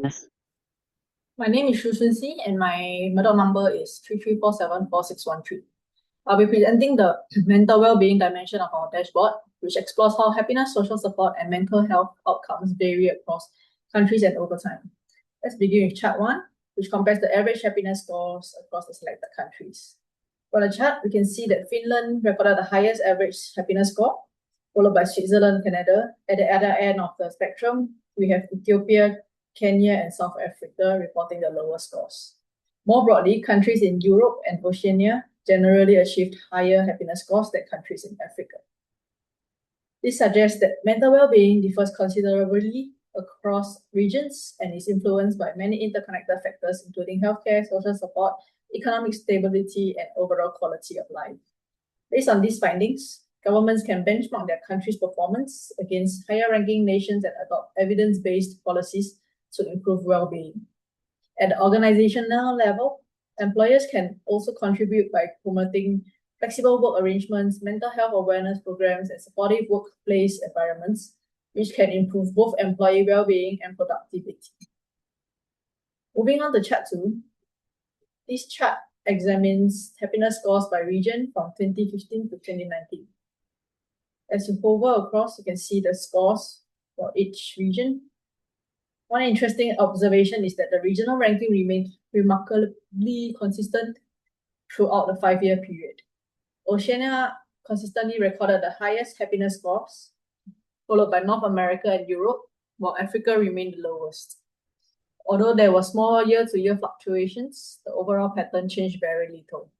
Yes. My name is Shu Si and my medal number is 33474613. I'll be presenting the mental well-being dimension of our dashboard, which explores how happiness, social support, and mental health outcomes vary across countries and over time. Let's begin with chart 1, which compares the average happiness scores across the selected countries. For the chart, we can see that Finland recorded the highest average happiness score, followed by Switzerland, Canada. At the other end of the spectrum, we have Ethiopia, Kenya, and South Africa reporting the lowest scores. More broadly, countries in Europe and Oceania generally achieved higher happiness scores than countries in Africa. This suggests that mental well-being differs considerably across regions and is influenced by many interconnected factors, including healthcare, social support, economic stability, and overall quality of life. Based on these findings, governments can benchmark their country's performance against higher-ranking nations and adopt evidence-based policies to improve well-being. At the organizational level, employers can also contribute by promoting flexible work arrangements, mental health awareness programs, and supportive workplace environments, which can improve both employee well-being and productivity. Moving on to chart 2, this chart examines happiness scores by region from 2015 to 2019. As you hover across, you can see the scores for each region. One interesting observation is that the regional ranking remained remarkably consistent throughout the 5-year period. Oceania consistently recorded the highest happiness scores, followed by North America and Europe, while Africa remained the lowest. Although there were small year-to-year fluctuations, the overall pattern changed very little.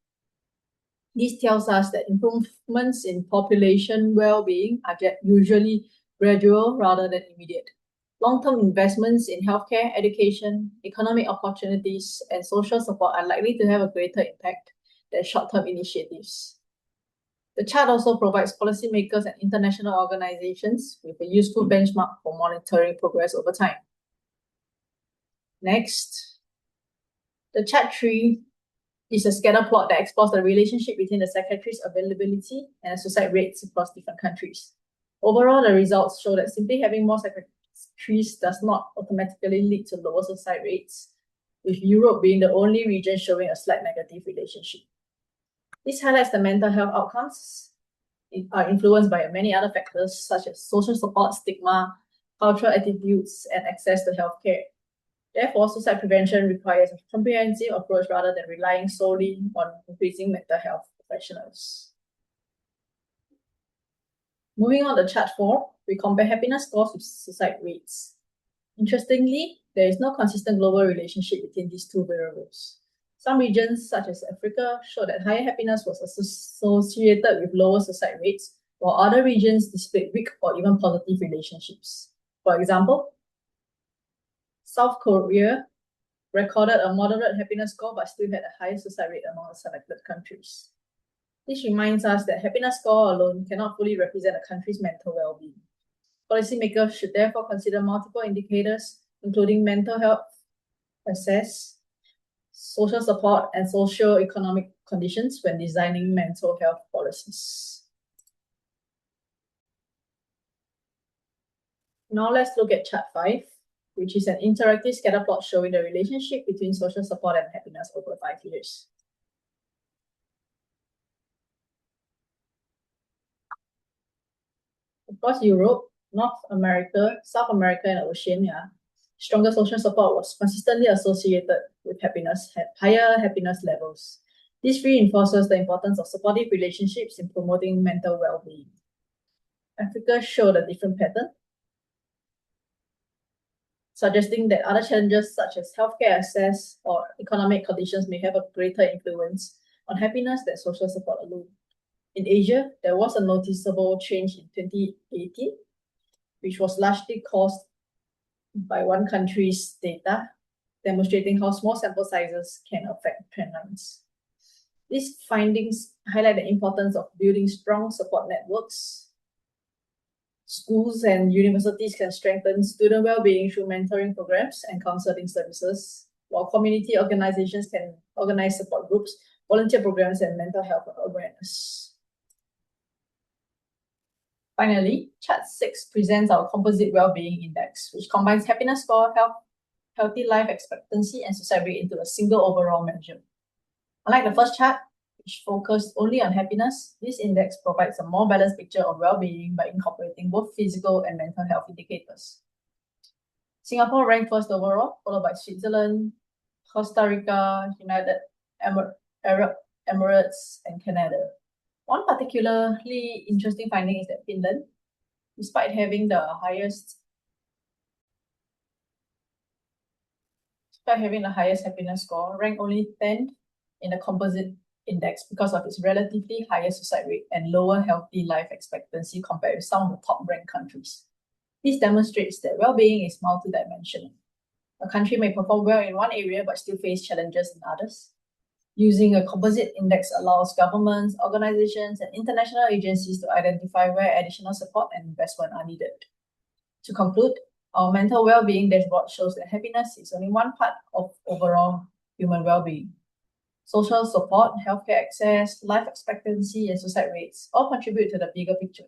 This tells us that improvements in population well-being are usually gradual rather than immediate. Long-term investments in healthcare, education, economic opportunities, and social support are likely to have a greater impact than short-term initiatives. The chart also provides policymakers and international organizations with a useful benchmark for monitoring progress over time. Next, the chart 3 is a scatter plot that explores the relationship between the psychiatrist's availability and the suicide rates across different countries. Overall, the results show that simply having more psychiatrists does not automatically lead to lower suicide rates, with Europe being the only region showing a slight negative relationship. This highlights the mental health outcomes are influenced by many other factors such as social support, stigma, cultural attitudes, and access to healthcare. Therefore, suicide prevention requires a comprehensive approach rather than relying solely on increasing mental health professionals. Moving on to chart 4, we compare happiness scores with suicide rates. Interestingly, there is no consistent global relationship between these two variables. Some regions, such as Africa, show that higher happiness was associated with lower suicide rates, while other regions displayed weak or even positive relationships. For example, South Korea recorded a moderate happiness score but still had a higher suicide rate among the selected countries. This reminds us that happiness score alone cannot fully represent a country's mental well-being. Policymakers should therefore consider multiple indicators, including mental health, access, social support, and socio-economic conditions when designing mental health policies. Now let's look at chart 5, which is an interactive scatter plot showing the relationship between social support and happiness over 5 years. Across Europe, North America, South America, and Oceania, stronger social support was consistently associated with higher happiness levels. This reinforces the importance of supportive relationships in promoting mental well-being. Africa showed a different pattern, suggesting that other challenges such as healthcare access or economic conditions may have a greater influence on happiness than social support alone. In Asia, there was a noticeable change in 2018, which was largely caused by one country's data, demonstrating how small sample sizes can affect trend lines. These findings highlight the importance of building strong support networks. Schools and universities can strengthen student well-being through mentoring programs and counseling services, while community organizations can organize support groups, volunteer programs, and mental health awareness. Finally, chart 6 presents our composite well-being index, which combines happiness score, health healthy life expectancy, and suicide rate into a single overall measure. Unlike the first chart, which focused only on happiness, this index provides a more balanced picture of well-being by incorporating both physical and mental health indicators. Singapore ranked first overall, followed by Switzerland, Costa Rica, United Arab Emirates, and Canada. One particularly interesting finding is that Finland, despite having the highest happiness score, ranked only 10th in the composite index because of its relatively higher suicide rate and lower healthy life expectancy compared with some of the top-ranked countries. This demonstrates that well-being is multidimensional. A country may perform well in one area but still face challenges in others. Using a composite index allows governments, organizations, and international agencies to identify where additional support and investment are needed. To conclude, our mental well-being dashboard shows that happiness is only one part of overall human well-being. Social support, healthcare access, life expectancy, and suicide rates all contribute to the bigger picture.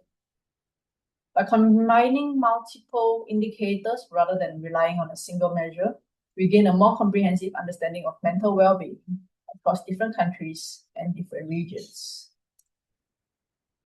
By combining multiple indicators rather than relying on a single measure, we gain a more comprehensive understanding of mental well-being across different countries and different regions.